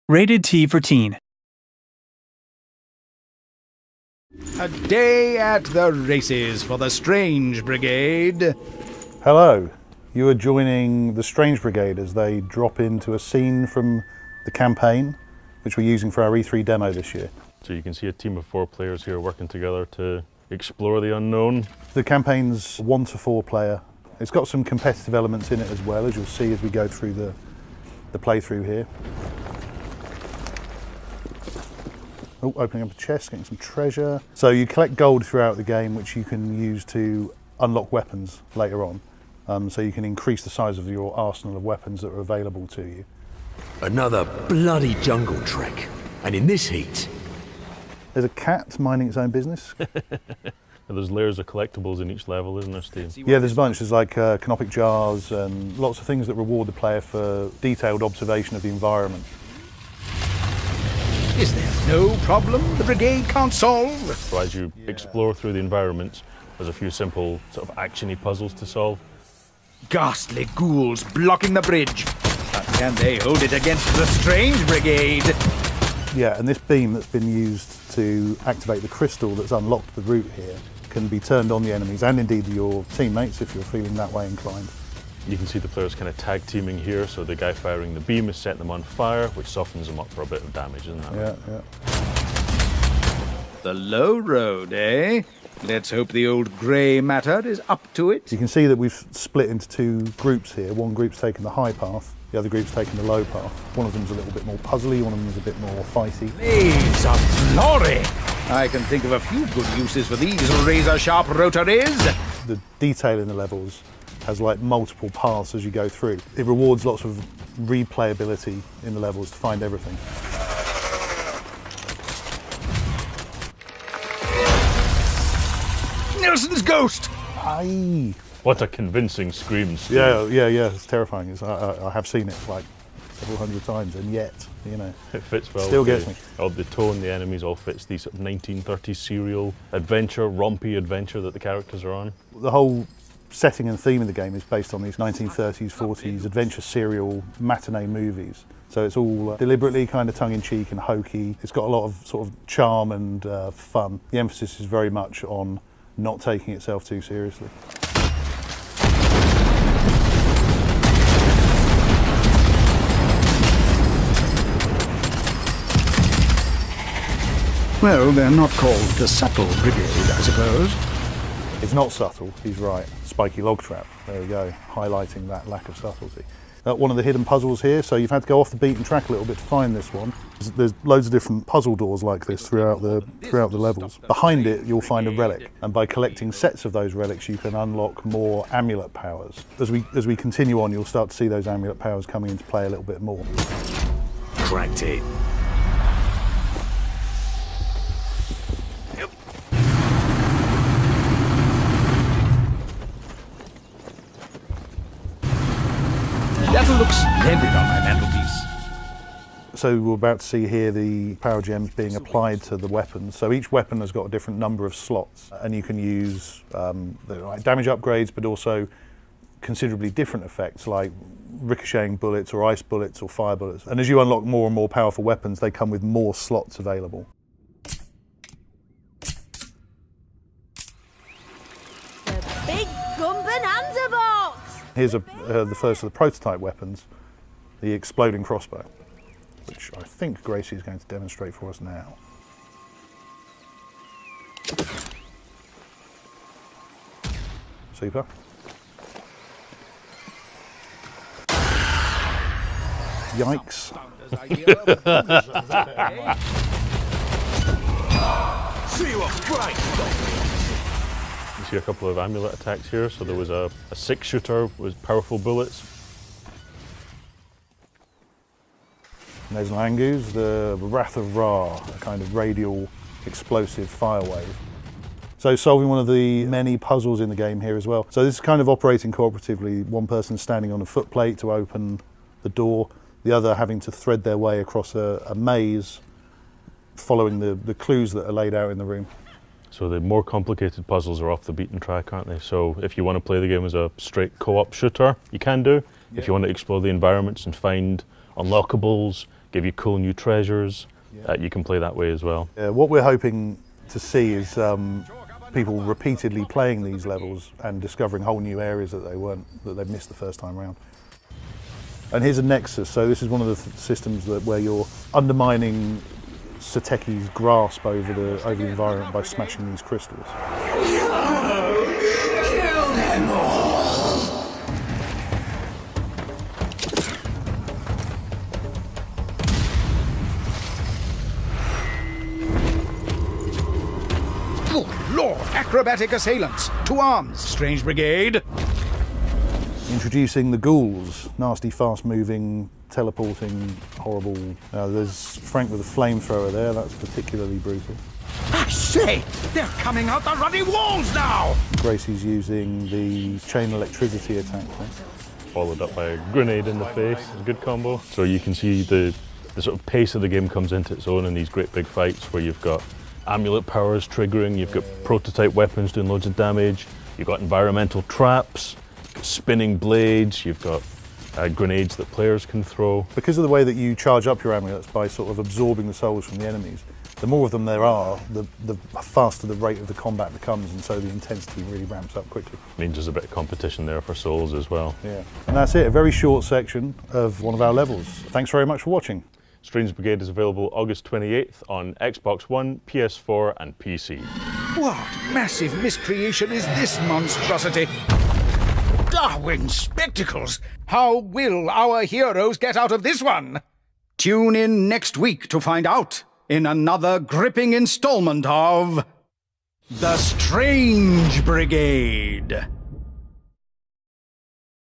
Rated T for Teen. A day at the races for the Strange Brigade. Hello, you are joining the Strange Brigade as they drop into a scene from the campaign, which we're using for our E3 demo this year. So you can see a team of 4 players here working together to explore the unknown. The campaign's 1 to 4 player. It's got some competitive elements in it as well, as you'll see as we go through the playthrough here. Oh, opening up a chest, getting some treasure. So you collect gold throughout the game, which you can use to unlock weapons later on. So you can increase the size of your arsenal of weapons that are available to you. Another bloody jungle trek. And in this heat. There's a cat minding its own business. There's layers of collectibles in each level, isn't there, Steve? Yeah, there's a bunch. There's like canopic jars and lots of things that reward the player for detailed observation of the environment. Is there no problem the Brigade can't solve? So as you explore through the environments, there's a few simple sort of action-y puzzles to solve. Ghastly ghouls blocking the bridge. But can they hold it against the Strange Brigade? Yeah, and this beam that's been used to activate the crystal that's unlocked the route here can be turned on the enemies and indeed your teammates if you're feeling that way inclined. You can see the players kind of tag teaming here, so the guy firing the beam is setting them on fire, which softens them up for a bit of damage, isn't that right? Yeah. The low road, eh? Let's hope the old grey matter is up to it. You can see that we've split into 2 groups here. One group's taken the high path, the other group's taken the low path. One of them's a little bit more puzzly, one of them's a bit more fighty. Blades of glory! I can think of a few good uses for these razor-sharp rotaries. The detail in the levels has like multiple paths as you go through. It rewards lots of replayability in the levels to find everything. Nelson's ghost! Aye. What a convincing scream, Steve. Yeah, it's terrifying. I have seen it like several hundred times, and yet, you know, It fits well. Still gets me. All the tone, the enemies, all fits the sort of 1930s serial adventure, rompy adventure that the characters are on. the whole setting and theme of the game is based on these 1930s, 40s adventure serial matinee movies. So it's all deliberately kind of tongue-in-cheek and hokey. It's got a lot of sort of charm and fun. The emphasis is very much on not taking itself too seriously. Well, they're not called the Subtle Brigade, I suppose. It's not subtle, he's right. Spiky log trap, there we go, highlighting that lack of subtlety. One of the hidden puzzles here, so you've had to go off the beaten track a little bit to find this one. There's loads of different puzzle doors like this throughout the levels. Behind it, you'll find a relic, and by collecting sets of those relics, you can unlock more amulet powers. As we continue on, you'll start to see those amulet powers coming into play a little bit more. Cracked it. That'll look splendid on my mantelpiece. So we're about to see here the power gems being applied to the weapons. So each weapon has got a different number of slots, and you can use like damage upgrades, but also considerably different effects like ricocheting bullets or ice bullets or fire bullets. And as you unlock more and more powerful weapons, they come with more slots available. The big Gumbananza box! Here's the first of the prototype weapons, the exploding crossbow, which I think Gracie is going to demonstrate for us now. Super. Yikes. See you up, right? You see a couple of amulet attacks here. So there was a 6-shooter with powerful bullets. And there's Langus, the Wrath of Ra, a kind of radial explosive fire wave. So solving one of the many puzzles in the game here as well. So this is kind of operating cooperatively, one person standing on a footplate to open the door, the other having to thread their way across a maze following the clues that are laid out in the room. So the more complicated puzzles are off the beaten track, aren't they? So if you want to play the game as a straight co-op shooter, you can do. If you want to explore the environments and find unlockables, give you cool new treasures. You can play that way as well. What we're hoping to see is people repeatedly playing these levels and discovering whole new areas that they've missed the first time around. And here's a nexus. So this is one of the systems where you're undermining Sateki's grasp over the environment by smashing these crystals. Good Lord, acrobatic assailants! To arms, strange brigade! Introducing the ghouls, nasty, fast-moving, teleporting, horrible. There's Frank with a flamethrower there, that's particularly brutal. I say, they're coming out the ruddy walls now! Gracie's using the chain electricity attack there. Followed up by a grenade in the face. It's a good combo. So you can see the sort of pace of the game comes into its own in these great big fights where you've got amulet powers triggering, you've got prototype weapons doing loads of damage, you've got environmental traps, spinning blades, you've got grenades that players can throw. Because of the way that you charge up your amulets by sort of absorbing the souls from the enemies, the more of them there are, the faster the rate of the combat becomes, and so the intensity really ramps up quickly. Means there's a bit of competition there for souls as well. Yeah. And that's it, a very short section of one of our levels. Thanks very much for watching. Strange Brigade is available August 28th on Xbox One, PS4 and PC. What massive miscreation is this monstrosity? Darwin spectacles! How will our heroes get out of this one? Tune in next week to find out in another gripping installment of The Strange Brigade.